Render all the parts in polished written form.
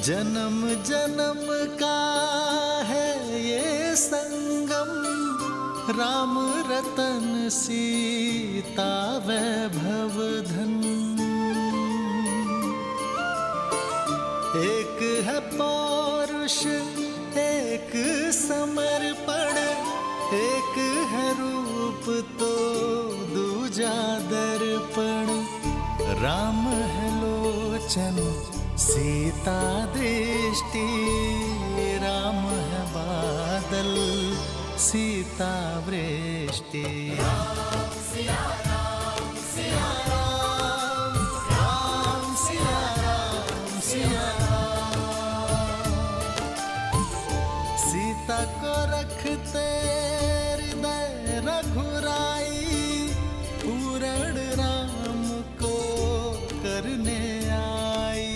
जन्म जन्म का है ये संगम, राम रतन सीता वैभव धन। एक है पौरुष एक समर्पण, एक है रूप तो दूजा दर्पण। राम है लोचन सीता दृष्टि, राम है बादल सीता वृष्टि। राम सिया राम सिया राम, राम सिया राम सिया राम। सीता को रखते हृदय रघुराई, पूर्ण राम को करने आई।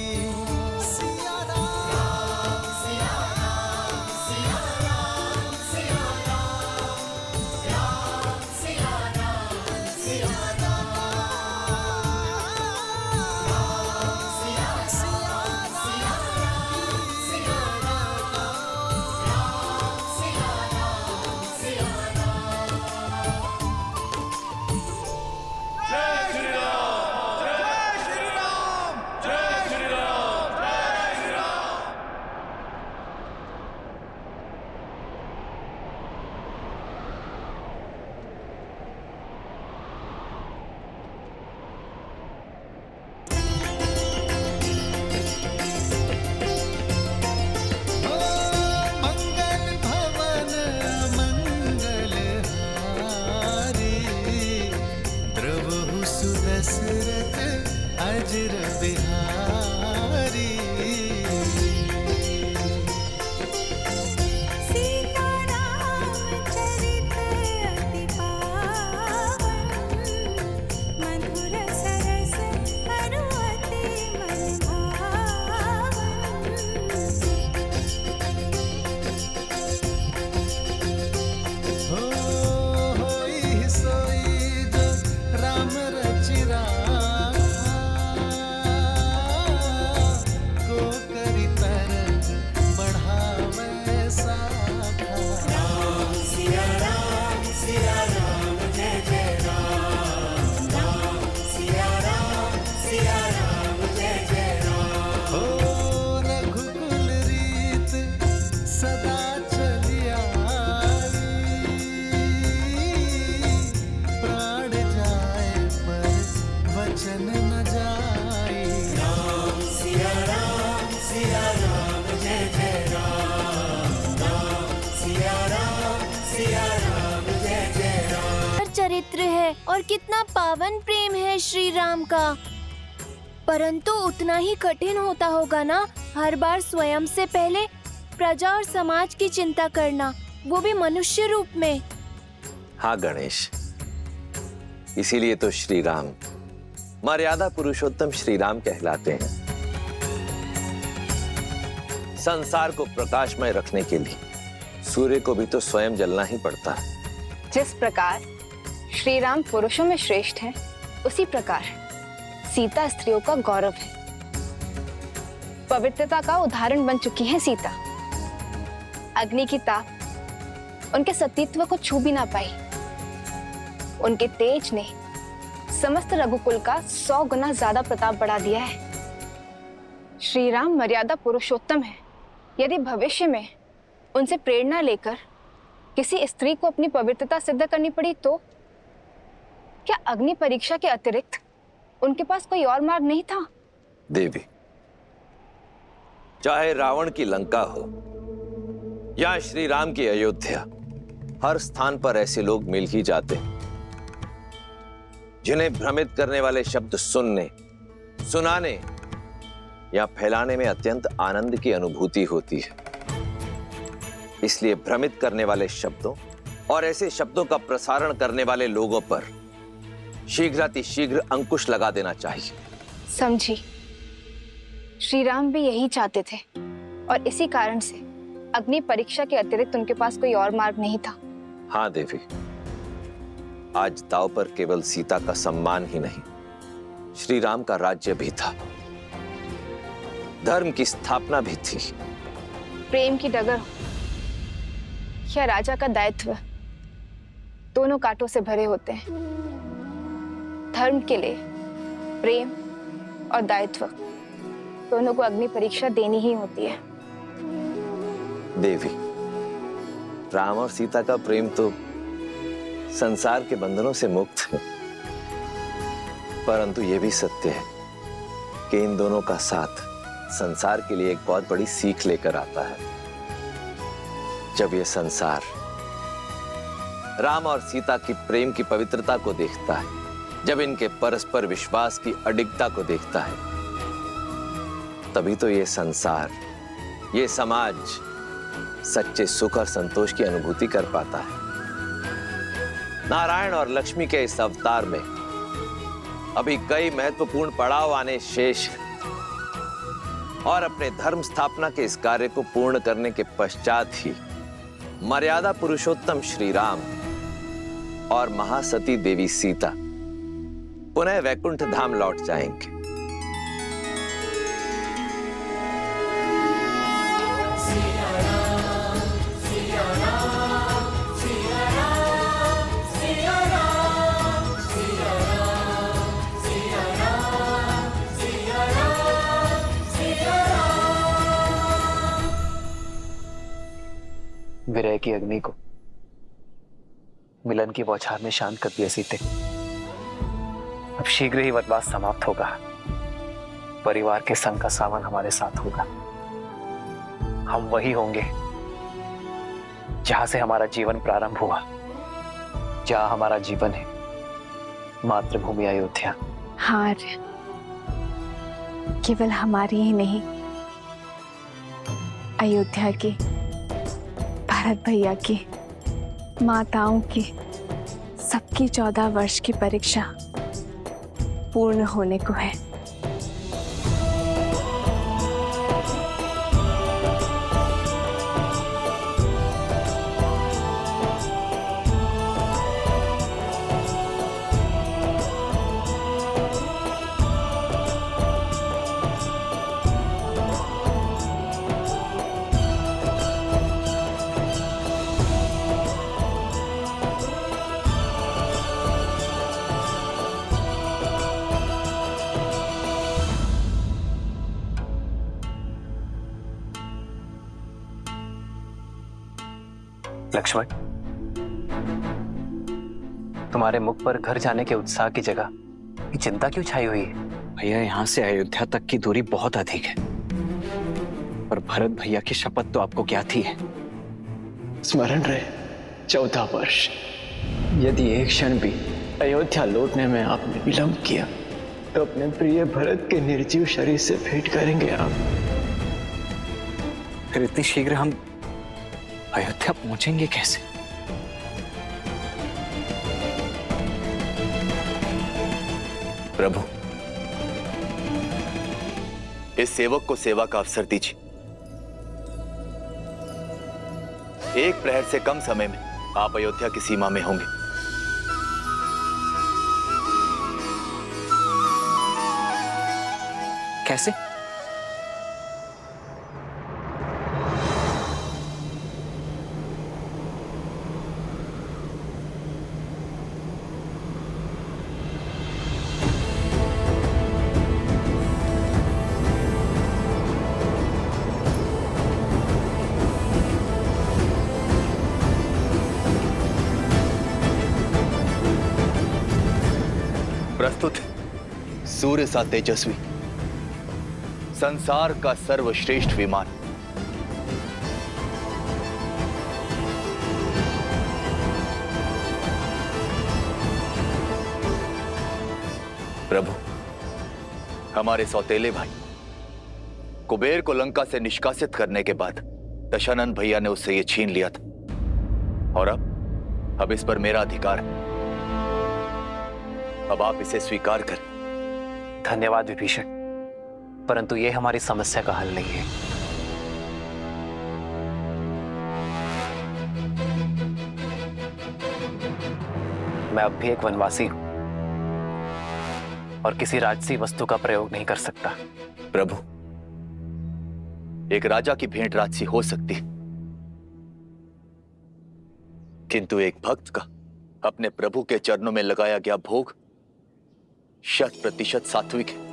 सिया राम सिया राम सिया राम सिया राम, राम सिया राम सिया राम, राम सिया सिया राम सिया राम, राम सिया राम सिया राम। जय श्री राम, जय श्री राम, जय श्री राम, जय श्री राम। मंगल भवन मंगल हारी, द्रवहु सुदशरथ अजर बिहारी। सीताराम चरित अति पावन, मधुर सरस अरु अति मन भावन। होई सोई जो राम रचि राखा, को करि तरक बढ़ावे साखा। राम सिया राम जय जय राम, राम सिया राम जय जय राम। हो रघुकुल रीत सदा चली आई, प्राण जाए पर वचन न जाई। राम सिया राम जय जय राम, राम सिया राम जय जय राम। चरित्र है और कितना पावन प्रेम है श्री राम का। परंतु उतना ही कठिन होता होगा ना हर बार स्वयं से पहले प्रजा और समाज की चिंता करना, वो भी मनुष्य रूप में। हाँ गणेश, इसीलिए तो श्री राम मर्यादा पुरुषोत्तम श्री राम कहलाते हैं। संसार को प्रकाशमय रखने के लिए सूर्य को भी तो स्वयं जलना ही पड़ता है। जिस प्रकार श्री राम पुरुषों में श्रेष्ठ हैं, उसी प्रकार सीता स्त्रियों का गौरव है। पवित्रता का उदाहरण बन चुकी है सीता। अग्नि की ताप उनके सतीत्व को छू भी ना पाई। उनके तेज ने समस्त रघुकुल का 100 गुना ज्यादा प्रताप बढ़ा दिया है। श्री राम मर्यादा पुरुषोत्तम है। यदि भविष्य में उनसे प्रेरणा लेकर किसी स्त्री को अपनी पवित्रता सिद्ध करनी पड़ी तो क्या अग्नि परीक्षा के अतिरिक्त उनके पास कोई और मार्ग नहीं था? देवी, चाहे रावण की लंका हो या श्री राम की अयोध्या, हर स्थान पर ऐसे लोग मिल ही जाते हैं जिन्हें भ्रमित करने वाले शब्द सुनने, सुनाने या फैलाने में अत्यंत आनंद की अनुभूति होती है। इसलिए भ्रमित करने वाले शब्दों और ऐसे शब्दों का प्रसारण करने वाले लोगों पर शीघ्रातिशीघ्र अंकुश लगा देना चाहिए। समझी। श्री राम भी यही चाहते थे और इसी कारण से अग्नि परीक्षा के अतिरिक्त उनके पास कोई और मार्ग नहीं था। हाँ देवी, आज दांव पर केवल सीता का सम्मान ही नहीं, श्री राम का राज्य भी था। धर्म की स्थापना भी थी। प्रेम की डगर या राजा का दायित्व दोनों कांटों से भरे होते हैं। धर्म के लिए प्रेम और दायित्व दोनों को अग्नि परीक्षा देनी ही होती है। देवी, राम और सीता का प्रेम तो संसार के बंधनों से मुक्त है, परंतु यह भी सत्य है कि इन दोनों का साथ संसार के लिए एक बहुत बड़ी सीख लेकर आता है। जब यह संसार राम और सीता की प्रेम की पवित्रता को देखता है, जब इनके परस्पर विश्वास की अडिगता को देखता है, तभी तो ये संसार, ये समाज सच्चे सुख और संतोष की अनुभूति कर पाता है। नारायण और लक्ष्मी के इस अवतार में अभी कई महत्वपूर्ण पड़ाव आने शेष हैं, और अपने धर्म स्थापना के इस कार्य को पूर्ण करने के पश्चात ही मर्यादा पुरुषोत्तम श्री राम और महासती देवी सीता पुनः वैकुंठ धाम लौट जाएंगे। विरह की अग्नि को मिलन की बौछार में शांत कर दिया सीते। अब शीघ्र ही वनवास समाप्त होगा। परिवार के संग का सावन हमारे साथ होगा। हम वही होंगे जहां से हमारा जीवन प्रारंभ हुआ, जहां हमारा जीवन है मातृभूमि अयोध्या। हाँ, केवल हमारी ही नहीं, अयोध्या की, भरत भैया की, माताओं की, सबकी 14 वर्ष की परीक्षा पूर्ण होने को है। लक्ष्मण, तुम्हारे मुख पर घर जाने के उत्साह की जगह ये चिंता क्यों छाई हुई है? भैया, यहाँ से अयोध्या तक की दूरी बहुत अधिक है, पर भरत भैया की शपथ तो आपको क्या थी है? स्मरण रहे 14 वर्ष। यदि एक क्षण भी अयोध्या लौटने में आपने विलंब किया तो अपने प्रिय भरत के निर्जीव शरीर से भेंट करेंगे आप। फिर इतनी शीघ्र हम अयोध्या पहुंचेंगे कैसे? प्रभु, इस सेवक को सेवा का अवसर दीजिए। एक प्रहर से कम समय में आप अयोध्या की सीमा में होंगे। कैसे? प्रस्तुत सूर्य सा तेजस्वी, संसार का सर्वश्रेष्ठ विमान, प्रभु, हमारे सौतेले भाई कुबेर को लंका से निष्कासित करने के बाद दशानन भैया ने उससे यह छीन लिया था, और अब इस पर मेरा अधिकार है। अब आप इसे स्वीकार करें। धन्यवाद विभीषण, परंतु यह हमारी समस्या का हल नहीं है। मैं अब भी एक वनवासी हूं और किसी राजसी वस्तु का प्रयोग नहीं कर सकता। प्रभु, एक राजा की भेंट राजसी हो सकती, किंतु एक भक्त का अपने प्रभु के चरणों में लगाया गया भोग 100% सात्विक है।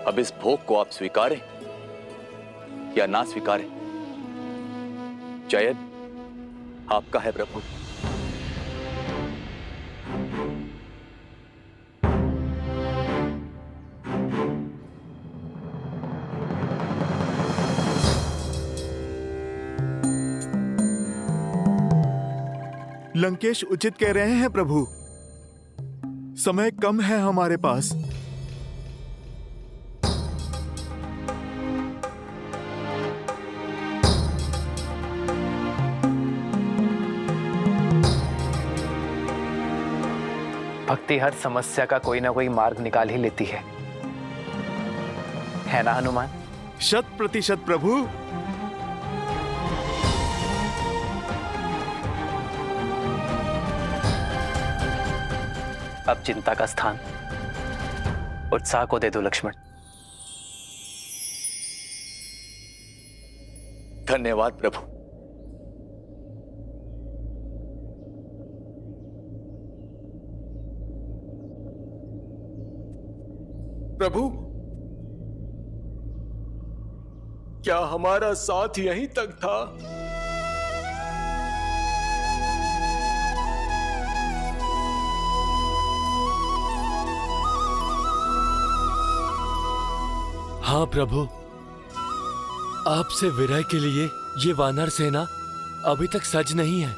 अब इस भोग को आप स्वीकारें या ना स्वीकारें, चयन आपका है प्रभु। लंकेश उचित कह रहे हैं प्रभु, समय कम है हमारे पास। भक्ति हर समस्या का कोई ना कोई मार्ग निकाल ही लेती है ना हनुमान? 100% प्रभु। अब चिंता का स्थान उत्साह को दे दो लक्ष्मण। धन्यवाद प्रभु। प्रभु, क्या हमारा साथ यहीं तक था? हाँ प्रभु, आपसे विरह के लिए ये वानर सेना अभी तक सज नहीं है।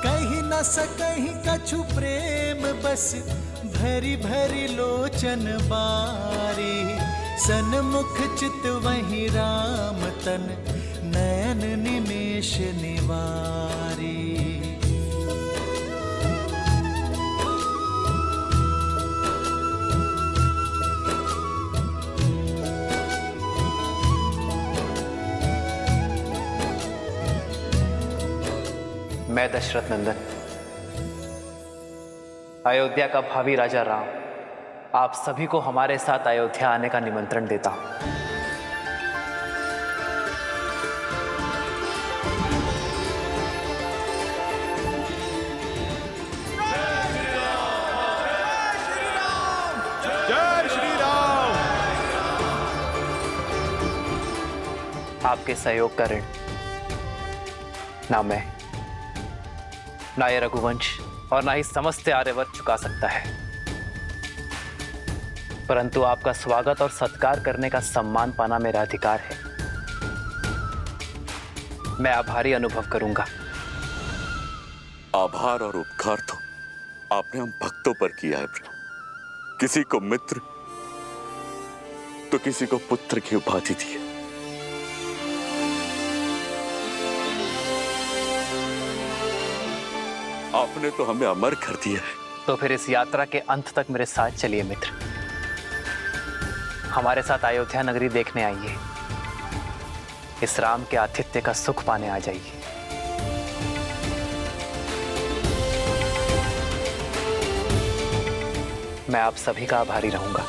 कहीं न सकहीं कछु प्रेम बस भरी भरी लोचन बारी, सन्मुख चित वही राम तन नयन निमेष निवारी। मैं दशरथ नंदन, अयोध्या का भावी राजा राम, आप सभी को हमारे साथ अयोध्या आने का निमंत्रण देता हूं। जय श्री राम। आपके सहयोग का ऋण ना मैं, ना ये रघुवंश और ना ही समस्त आर्यवर्त चुका सकता है, परंतु आपका स्वागत और सत्कार करने का सम्मान पाना मेरा अधिकार है। मैं आभारी अनुभव करूंगा। आभार और उपकार तो आपने हम भक्तों पर किया है प्रभु। किसी को मित्र तो किसी को पुत्र की उपाधि दी है। आपने तो हमें अमर कर दिया है। तो फिर इस यात्रा के अंत तक मेरे साथ चलिए मित्र, हमारे साथ अयोध्या नगरी देखने आइए, इस राम के आतिथ्य का सुख पाने आ जाइए। मैं आप सभी का आभारी रहूंगा।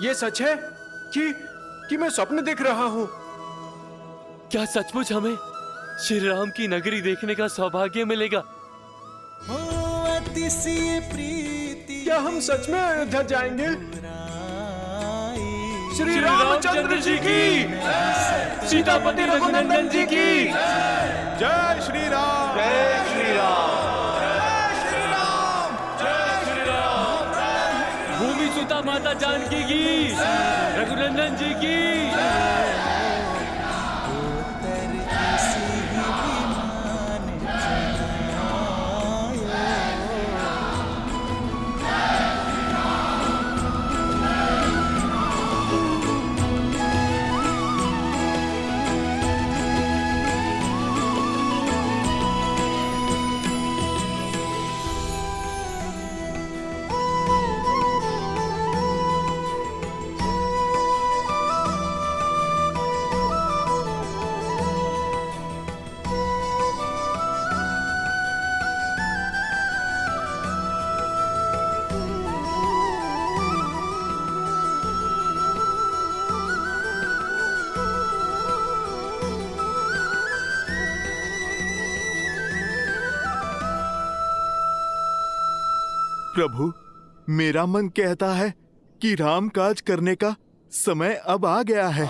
ये सच है कि मैं स्वप्न देख रहा हूं? क्या सचमुच हमें श्री राम की नगरी देखने का सौभाग्य मिलेगा? हो अतिशय प्रीति, क्या हम सच में अयोध्या जाएंगे? आई। श्री रामचंद्र जी की, सीतापति रघुनंदन जी की जय श्री राम। जय श्री राम। भूमि सुता माता जानकी की, रघुनंदन जी की। उत्तर इसी विमान चलायो। प्रभु, मेरा मन कहता है कि राम काज करने का समय अब आ गया है।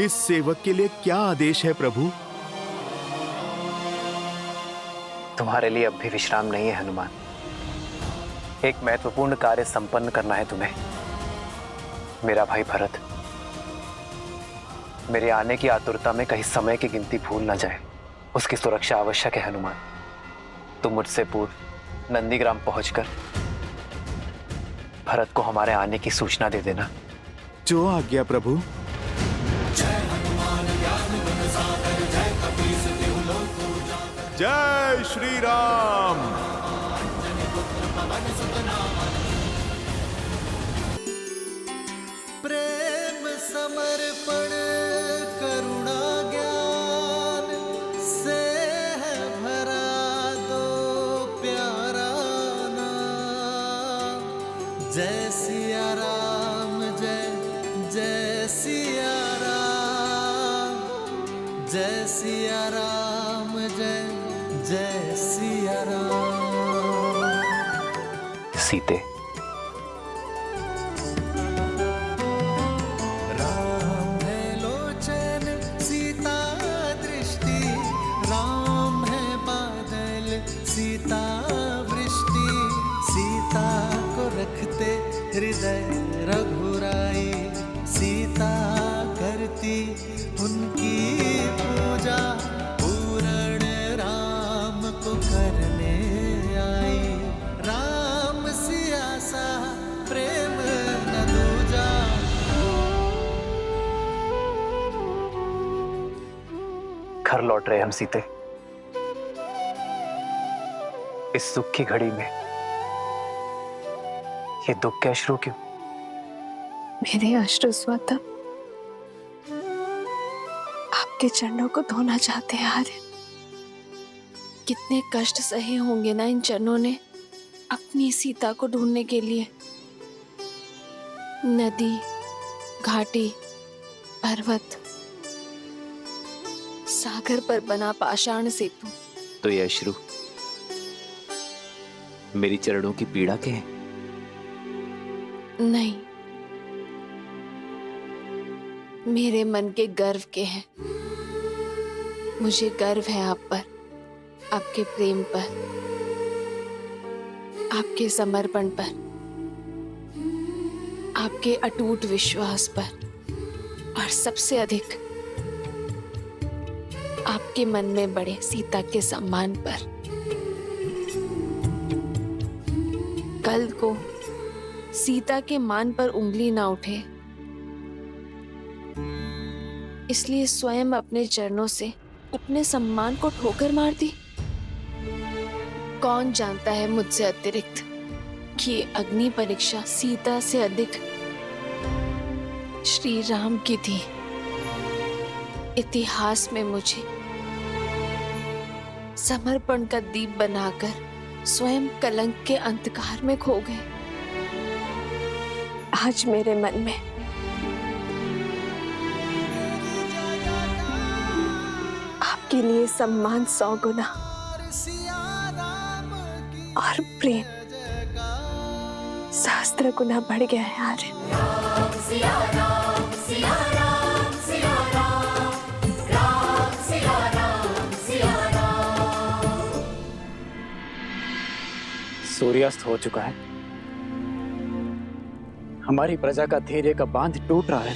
इस सेवक के लिए क्या आदेश है प्रभु? तुम्हारे लिए अब भी विश्राम नहीं है हनुमान। एक महत्वपूर्ण कार्य संपन्न करना है तुम्हें। मेरा भाई भरत मेरे आने की आतुरता में कहीं समय की गिनती भूल ना जाए, उसकी सुरक्षा आवश्यक है हनुमान। तुम मुझसे पूर्व नंदीग्राम पहुंचकर भरत को हमारे आने की सूचना दे देना। जो आज्ञा प्रभु। जय श्री राम। प्रेम समर्पण करुणा ज्ञान से है भरा दो प्यारा नाम। जय सिया राम, जय जय सिया राम, जय सिया राम, जय जय सिया राम। सीते, राम है लोचन सीता दृष्टि, राम है बादल सीता वृष्टि। सीता को रखते हृदय रघुराई, सीता करती उनकी पूजा। पूर्ण राम को करने आई, राम सिया सा प्रेम न दूजा। घर लौट रहे हम सीते। इस सुख की घड़ी में ये दुख के अश्रु क्यों? मेरे अश्रु स्वतः आपके चरणों को धोना चाहते हैं आर्य। कितने कष्ट सहे होंगे ना इन चरणों ने अपनी सीता को ढूंढने के लिए। नदी, घाटी, पर्वत, सागर पर बना पाषाण सेतु। तो ये अश्रु मेरी चरणों की पीड़ा के हैं? नहीं, मेरे मन के गर्व के हैं। मुझे गर्व है आप पर, आपके प्रेम पर, आपके समर्पण पर, आपके अटूट विश्वास पर, और सबसे अधिक आपके मन में बड़े सीता के सम्मान पर। कल को सीता के मान पर उंगली ना उठे, इसलिए स्वयं अपने चरणों से अपने सम्मान को ठोकर मार दी। कौन जानता है मुझसे अतिरिक्त कि ये अग्नि परीक्षा सीता से अधिक श्री राम की थी। इतिहास में मुझे समर्पण का दीप बनाकर स्वयं कलंक के अंधकार में खो गए। आज मेरे मन में आपके लिए सम्मान 100 गुना और प्रेम सहस्त्र गुना बढ़ गया है आर्य। सूर्यास्त हो चुका है। हमारी प्रजा का धैर्य का बांध टूट रहा है।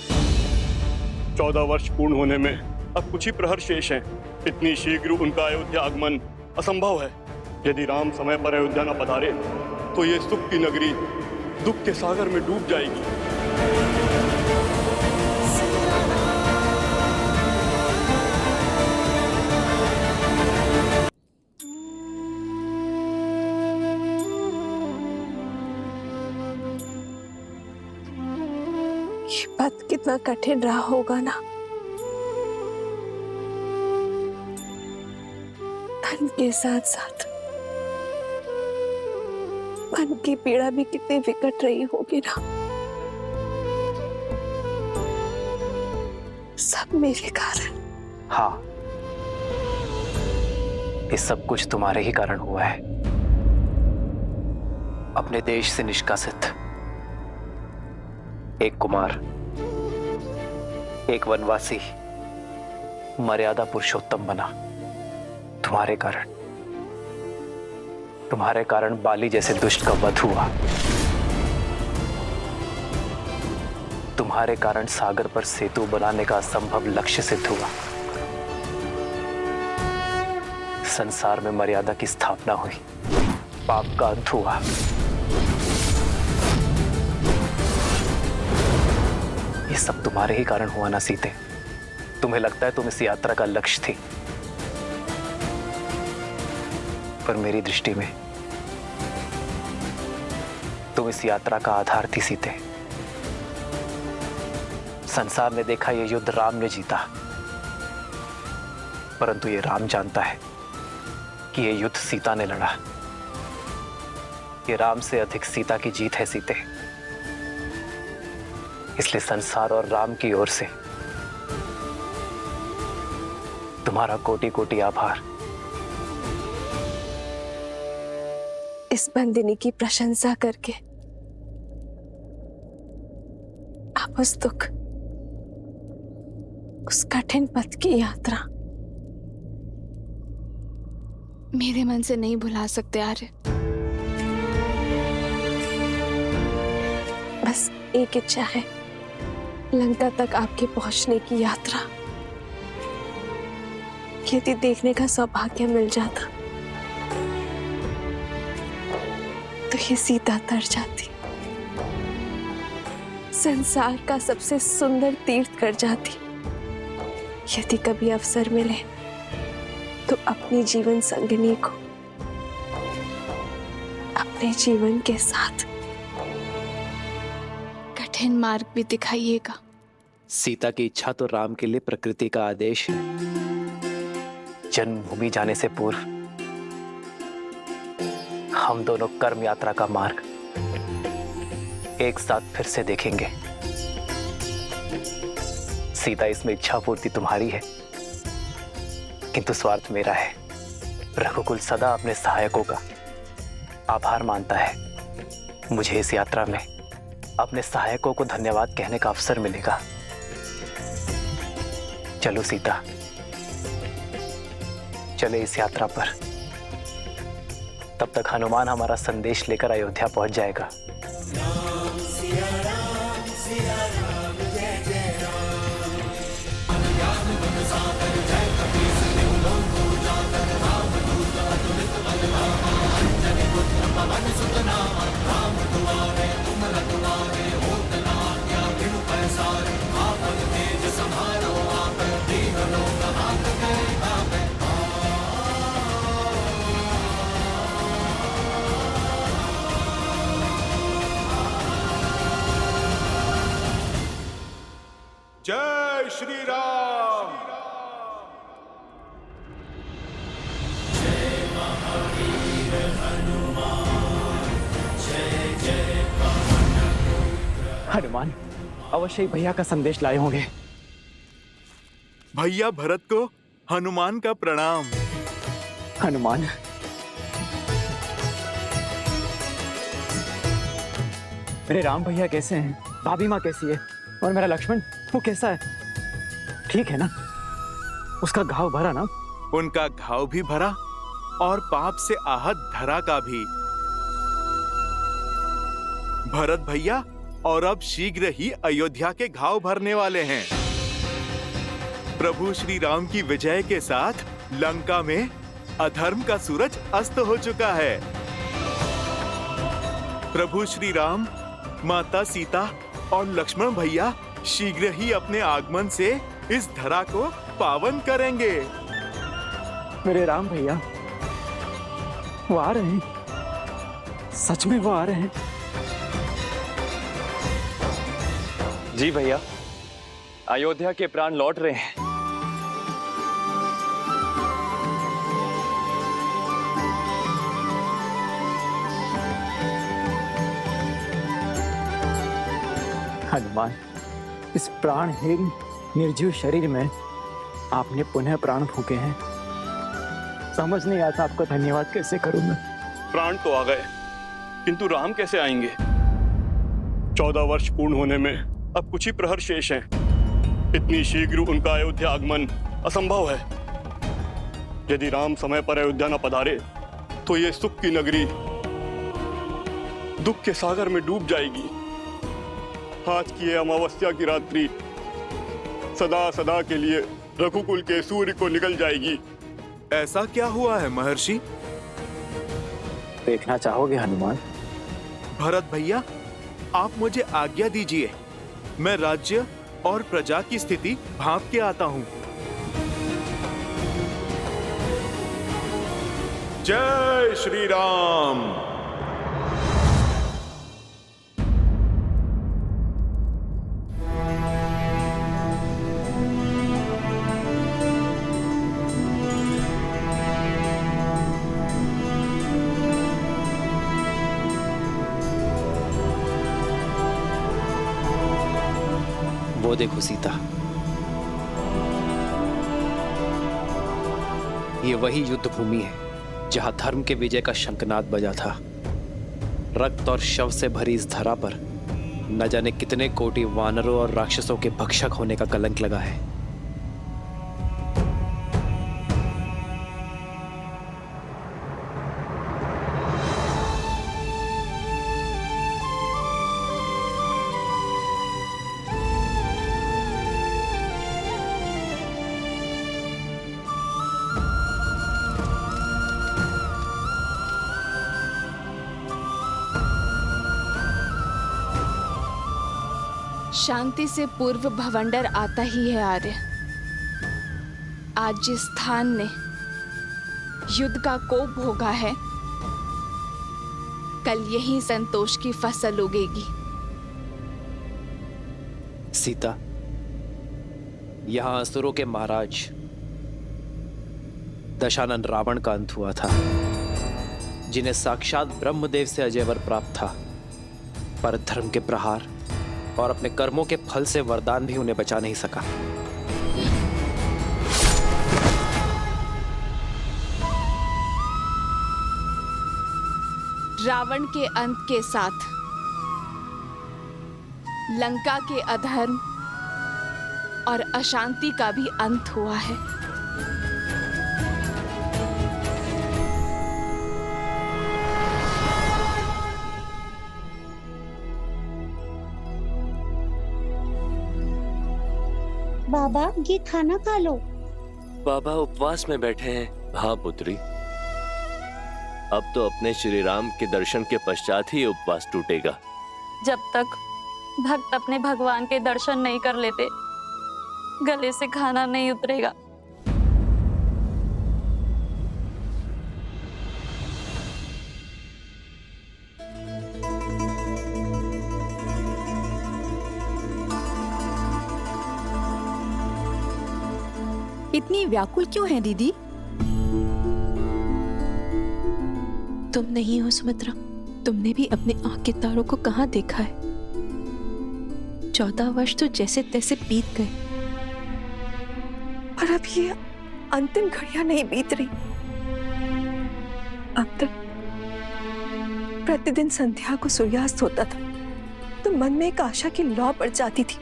14 वर्ष पूर्ण होने में अब कुछ ही प्रहर शेष हैं। इतनी शीघ्र उनका अयोध्या आगमन असंभव है। यदि राम समय पर अयोध्या न पधारे तो ये सुख की नगरी दुख के सागर में डूब जाएगी। ये पथ कितना कठिन रहा होगा ना। धन के साथ साथ मन की पीड़ा भी कितनी विकट रही होगी ना। सब मेरे कारण। हाँ, ये सब कुछ तुम्हारे ही कारण हुआ है। अपने देश से निष्कासित एक कुमार, एक वनवासी मर्यादा पुरुषोत्तम बना। तुम्हारे कारण बाली जैसे दुष्ट का वध हुआ। तुम्हारे कारण सागर पर सेतु बनाने का असंभव लक्ष्य सिद्ध हुआ। संसार में मर्यादा की स्थापना हुई, पाप का अंत हुआ। ये सब तुम्हारे ही कारण हुआ ना सीते? तुम्हें लगता है तुम इस यात्रा का लक्ष्य थी, पर मेरी दृष्टि में तुम इस यात्रा का आधार थी सीते। संसार ने देखा ये युद्ध राम ने जीता, परंतु ये राम जानता है कि ये युद्ध सीता ने लड़ा। ये राम से अधिक सीता की जीत है सीते। इसलिए संसार और राम की ओर से तुम्हारा कोटि कोटि आभार। इस बंदिनी की प्रशंसा करके आप उस दुख, उस कठिन पथ की यात्रा मेरे मन से नहीं भुला सकते आर्य। बस एक इच्छा है, लंका तक आपके पहुंचने की यात्रा यदि देखने का सौभाग्य मिल जाता तो ये सीता तर जाती, संसार का सबसे सुंदर तीर्थ कर जाती। यदि कभी अवसर मिले तो अपनी जीवन संगिनी को अपने जीवन के साथ कठिन मार्ग भी दिखाइएगा। सीता की इच्छा तो राम के लिए प्रकृति का आदेश है। जन्मभूमि जाने से पूर्व हम दोनों कर्म यात्रा का मार्ग एक साथ फिर से देखेंगे। सीता, इसमें इच्छा पूर्ति तुम्हारी है, किंतु स्वार्थ मेरा है। रघुकुल सदा अपने सहायकों का आभार मानता है। मुझे इस यात्रा में अपने सहायकों को धन्यवाद कहने का अवसर मिलेगा। चलो सीता, चले इस यात्रा पर। तब तक हनुमान हमारा संदेश लेकर अयोध्या पहुंच जाएगा। जय श्री राम। हनुमान अवश्य ही भैया का संदेश लाए होंगे। भैया भरत को हनुमान का प्रणाम। हनुमान, मेरे राम भैया कैसे हैं? भाभी माँ कैसी है? और मेरा लक्ष्मण, वो कैसा है? ठीक है ना? उसका घाव भरा ना? उनका घाव भी भरा और पाप से आहत धरा का भी। भरत भैया और अब शीघ्र ही अयोध्या के घाव भरने वाले हैं। प्रभु श्री राम की विजय के साथ लंका में अधर्म का सूरज अस्त हो चुका है। प्रभु श्री राम, माता सीता और लक्ष्मण भैया शीघ्र ही अपने आगमन से इस धरा को पावन करेंगे। मेरे राम भैया वो आ रहे हैं, सच में वो आ रहे हैं। जी भैया, अयोध्या के प्राण लौट रहे हैं। हनुमान, इस प्राणहीन निर्जीव शरीर में आपने पुनः प्राण फूके हैं। समझ नहीं आता आपको धन्यवाद कैसे करूं मैं। प्राण तो आ गए, किंतु राम कैसे आएंगे? 14 वर्ष पूर्ण होने में अब कुछ ही प्रहर शेष हैं। इतनी शीघ्र उनका अयोध्या आगमन असंभव है। यदि राम समय पर अयोध्या न पधारे तो ये सुख की नगरी दुख के सागर में डूब जाएगी। आज की ये अमावस्या की रात्रि सदा सदा के लिए रघुकुल के सूर्य को निकल जाएगी। ऐसा क्या हुआ है महर्षि? देखना चाहोगे हनुमान? भरत भैया, आप मुझे आज्ञा दीजिए, मैं राज्य और प्रजा की स्थिति भांप के आता हूँ। जय श्री राम। वो देखो सीता, ये वही युद्ध भूमि है जहां धर्म के विजय का शंखनाद बजा था। रक्त और शव से भरी इस धरा पर न जाने कितने कोटि वानरों और राक्षसों के भक्षक होने का कलंक लगा है। शांति से पूर्व भवंडर आता ही है आर्य। आज जिस स्थान ने युद्ध का कोप भोगा है, कल यही संतोष की फसल उगेगी। सीता, यहां असुरों के महाराज दशानन रावण का अंत हुआ था, जिन्हें साक्षात ब्रह्मदेव से अजय वर प्राप्त था, पर धर्म के प्रहार और अपने कर्मों के फल से वरदान भी उन्हें बचा नहीं सका। रावण के अंत के साथ लंका के अधर्म और अशांति का भी अंत हुआ है। बाबा, ये खाना खा लो। बाबा उपवास में बैठे हैं। हाँ पुत्री, अब तो अपने श्री राम के दर्शन के पश्चात ही उपवास टूटेगा। जब तक भक्त अपने भगवान के दर्शन नहीं कर लेते, गले से खाना नहीं उतरेगा। इतनी व्याकुल क्यों है दीदी? तुम नहीं हो सुमित्रा, तुमने भी अपने आंख के तारों को कहाँ देखा है? 14 वर्ष तो जैसे तैसे बीत गए, पर अब ये अंतिम घड़ियां नहीं बीत रही। अब तक प्रतिदिन संध्या को सूर्यास्त होता था तो मन में एक आशा की लौ पड़ जाती थी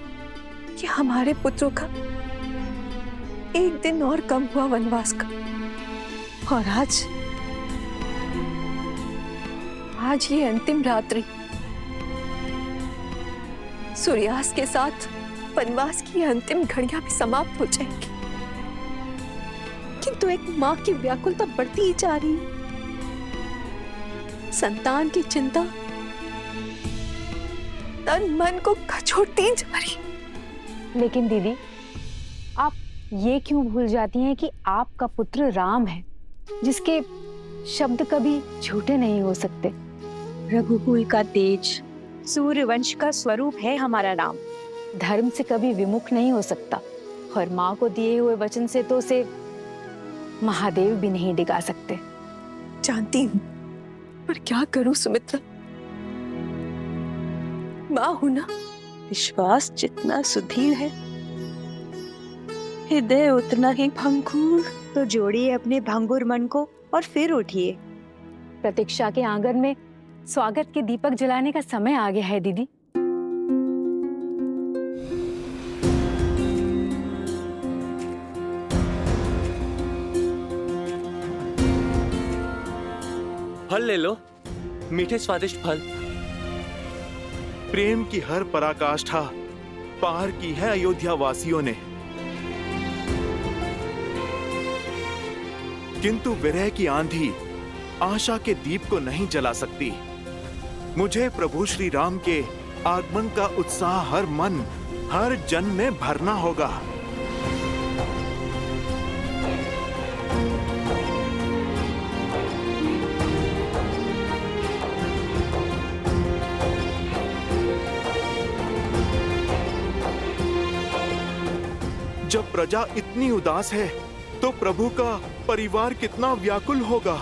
कि हमारे पुत्रों का एक दिन और कम हुआ वनवास का। और आज ये अंतिम रात्रि, सूर्यास्त के साथ वनवास की अंतिम घड़ियां भी समाप्त हो जाएंगी, किंतु एक मां की व्याकुलता बढ़ती ही जा रही है। संतान की चिंता तन मन को कचोटती जा रही। लेकिन दीदी, आप ये क्यों भूल जाती हैं कि आपका पुत्र राम है, जिसके शब्द कभी झूठे नहीं हो सकते। रघुकुल का तेज, सूर्यवंश का स्वरूप है हमारा राम। धर्म से कभी विमुख नहीं हो सकता, और माँ को दिए हुए वचन से तो उसे महादेव भी नहीं डिगा सकते। जानती हूँ, पर क्या करूं सुमित्रा, माँ हूं ना। विश्वास जितना सुदृढ़ है, हृदय उतना ही भंगुर। तो जोड़िए अपने भंगुर मन को और फिर उठिए। प्रतीक्षा के आंगन में स्वागत के दीपक जलाने का समय आ गया है दीदी। फल ले लो, मीठे स्वादिष्ट फल। प्रेम की हर पराकाष्ठा पार की है अयोध्या वासियों ने, किंतु विरह की आंधी आशा के दीप को नहीं जला सकती। मुझे प्रभु श्री राम के आगमन का उत्साह हर मन, हर जन में भरना होगा। जब प्रजा इतनी उदास है तो प्रभु का परिवार कितना व्याकुल होगा।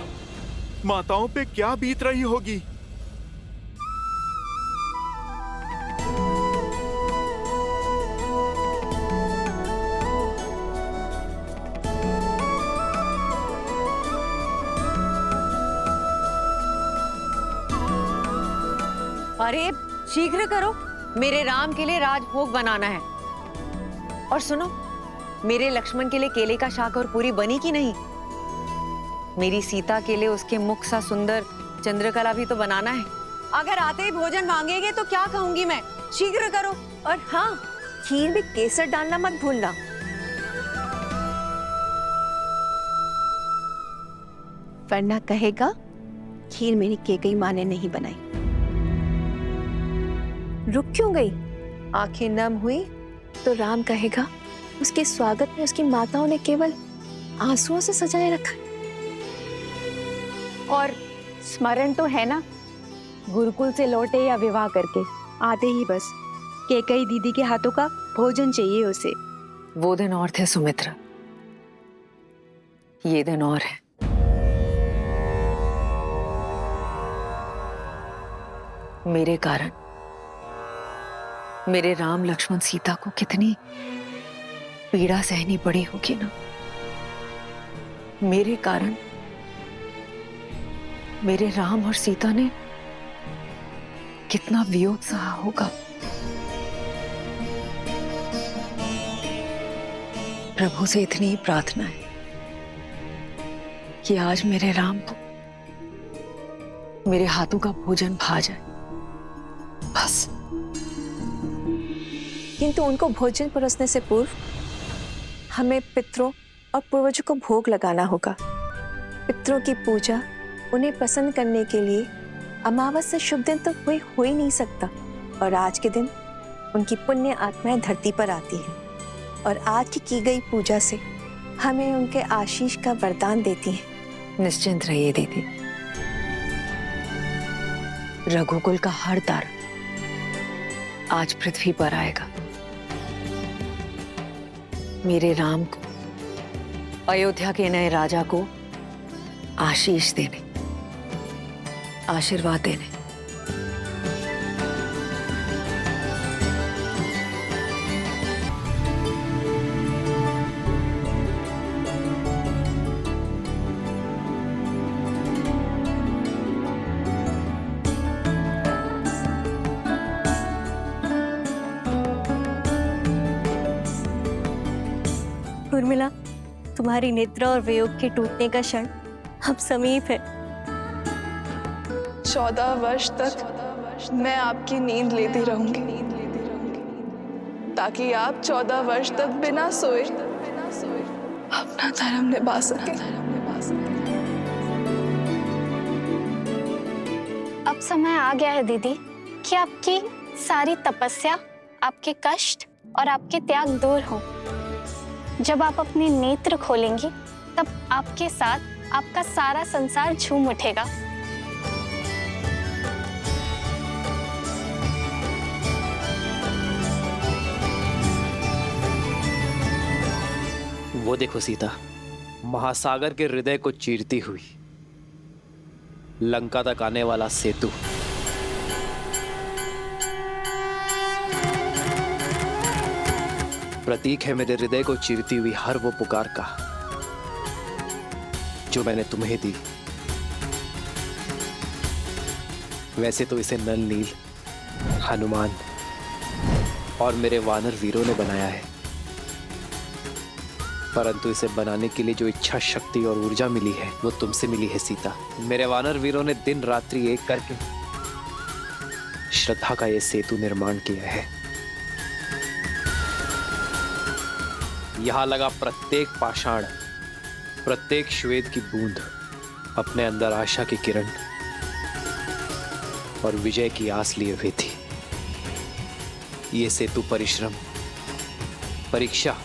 माताओं पे क्या बीत रही होगी। अरे शीघ्र करो, मेरे राम के लिए राजभोग बनाना है। और सुनो, मेरे लक्ष्मण के लिए केले का शाक और पूरी बनी कि नहीं? मेरी सीता के लिए उसके मुख सा सुंदर चंद्रकला भी तो बनाना है। अगर आते ही भोजन मांगेंगे तो क्या कहूंगी मैं? शीघ्र करो। और हाँ, खीर में केसर डालना मत भूलना। वरना कहेगा खीर मेरी केकई माँ ने नहीं बनाई। रुक क्यों गई? आंखें नम हुई तो राम कहेगा उसके स्वागत में उसकी माताओं ने केवल आंसुओं से सजाए रखा। और स्मरण तो है ना, गुरुकुल से लौटे या विवाह करके आते ही बस केकई दीदी के हाथों का भोजन चाहिए उसे। वो दिन और थे सुमित्रा, ये दिन और है। मेरे कारण मेरे राम लक्ष्मण सीता को कितनी पीड़ा सहनी पड़ी होगी ना। मेरे कारण मेरे राम और सीता ने कितना वियोग सहा होगा। प्रभु से इतनी ही प्रार्थना है कि आज मेरे राम को मेरे हाथों का भोजन भा जाए, बस। किंतु उनको भोजन परोसने से पूर्व हमें पितरों और पूर्वजों को भोग लगाना होगा। पितरों की पूजा उन्हें प्रसन्न करने के लिए अमावस्या शुभ दिन तो कोई हो ही नहीं सकता। और आज के दिन उनकी पुण्य आत्माएं धरती पर आती हैं और आज की गई पूजा से हमें उनके आशीष का वरदान देती हैं। निश्चिंत रहिए दीदी, रघुकुल का हर तार आज पृथ्वी पर आएगा। मेरे राम को, अयोध्या के नए राजा को आशीष देने, आशीर्वाद देने। उर्मिला, तुम्हारी निद्रा और वियोग के टूटने का क्षण अब समीप है। 14 वर्ष तक मैं आपकी नींद लेती रहूंगी, ताकि आप 14 वर्ष तक बिना सोए अपना धर्म निभा सकें। अब समय आ गया है दीदी कि आपकी सारी तपस्या, आपके कष्ट और आपके त्याग दूर हो। जब आप अपने नेत्र खोलेंगी तब आपके साथ आपका सारा संसार झूम उठेगा। वो देखो सीता, महासागर के हृदय को चीरती हुई लंका तक आने वाला सेतु। प्रतीक है मेरे हृदय को चीरती हुई हर वो पुकार का जो मैंने तुम्हें दी। वैसे तो इसे नल नील, हनुमान और मेरे वानर वीरों ने बनाया है, परंतु इसे बनाने के लिए जो इच्छा शक्ति और ऊर्जा मिली है वो तुमसे मिली है सीता। मेरे वानर वीरों ने दिन रात्रि एक करके श्रद्धा का ये सेतु निर्माण किया है। यहां लगा प्रत्येक पाषाण, प्रत्येक श्वेत की बूंद अपने अंदर आशा की किरण और विजय की आस लिए हुई थी। ये सेतु परिश्रम, परीक्षा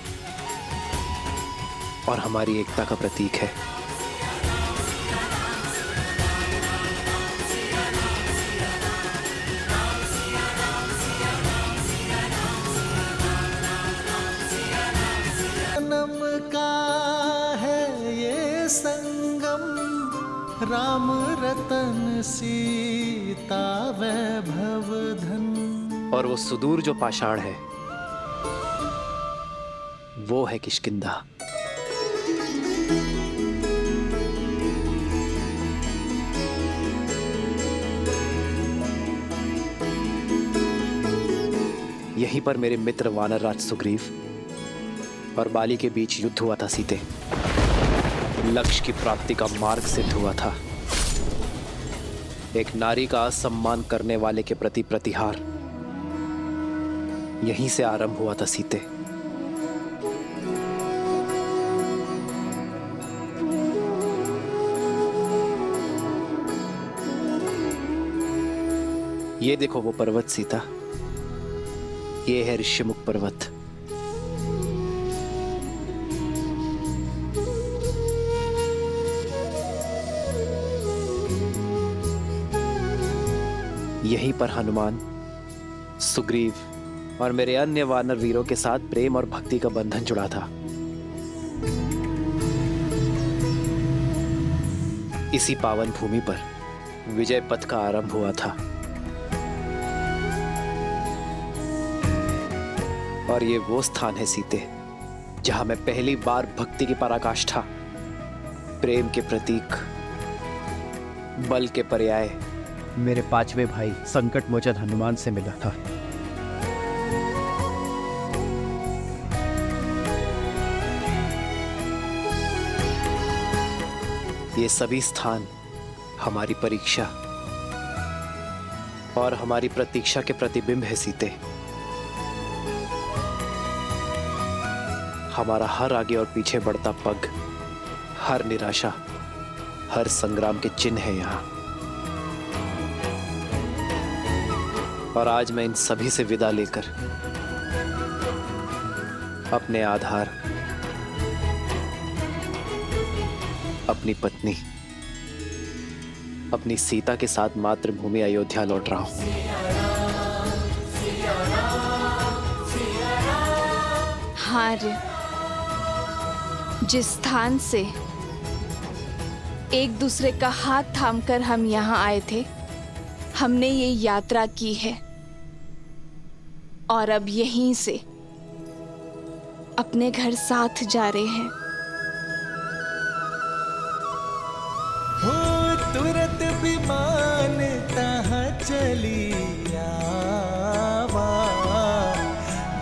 और हमारी एकता का प्रतीक है। जन्म का है ये संगम, राम रतन सीता वैभव धन। और वो सुदूर जो पाषाण है वो है किष्किंधा। यहीं पर मेरे मित्र वानरराज सुग्रीव और बाली के बीच युद्ध हुआ था सीते। लक्ष्य की प्राप्ति का मार्ग सिद्ध हुआ था। एक नारी का असम्मान करने वाले के प्रति प्रतिहार यहीं से आरंभ हुआ था सीते। ये देखो वो पर्वत सीता, ये है ऋषिमुख पर्वत। यहीं पर हनुमान, सुग्रीव और मेरे अन्य वानर वीरों के साथ प्रेम और भक्ति का बंधन जुड़ा था। इसी पावन भूमि पर विजय पथ का आरंभ हुआ था। और ये वो स्थान है सीते जहां मैं पहली बार भक्ति की पराकाष्ठा, प्रेम के प्रतीक, बल के पर्याय मेरे पांचवे भाई संकट मोचन हनुमान से मिला था। ये सभी स्थान हमारी परीक्षा और हमारी प्रतीक्षा के प्रतिबिंब है सीते। हमारा हर आगे और पीछे बढ़ता पग, हर निराशा, हर संग्राम के चिन्ह है यहाँ। और आज मैं इन सभी से विदा लेकर अपने आधार, अपनी पत्नी, अपनी सीता के साथ मातृभूमि अयोध्या लौट रहा हूं। आर्य, जिस स्थान से एक दूसरे का हाथ थामकर हम यहाँ आए थे, हमने ये यात्रा की है और अब यहीं से अपने घर साथ जा रहे हैं। हो तुरंत विमान तहाँ चली आवा,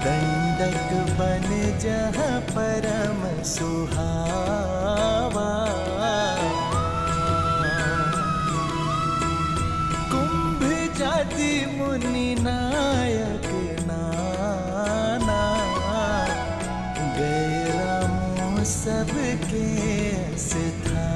दंडक बन जहाँ परम सुहावा। कुंभ जाति मुनि नायक नाना, गए रामों सबके स्थाना।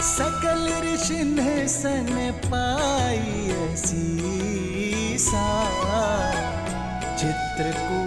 सकल ऋषि ने सन पाई सीसा, चित्रकूट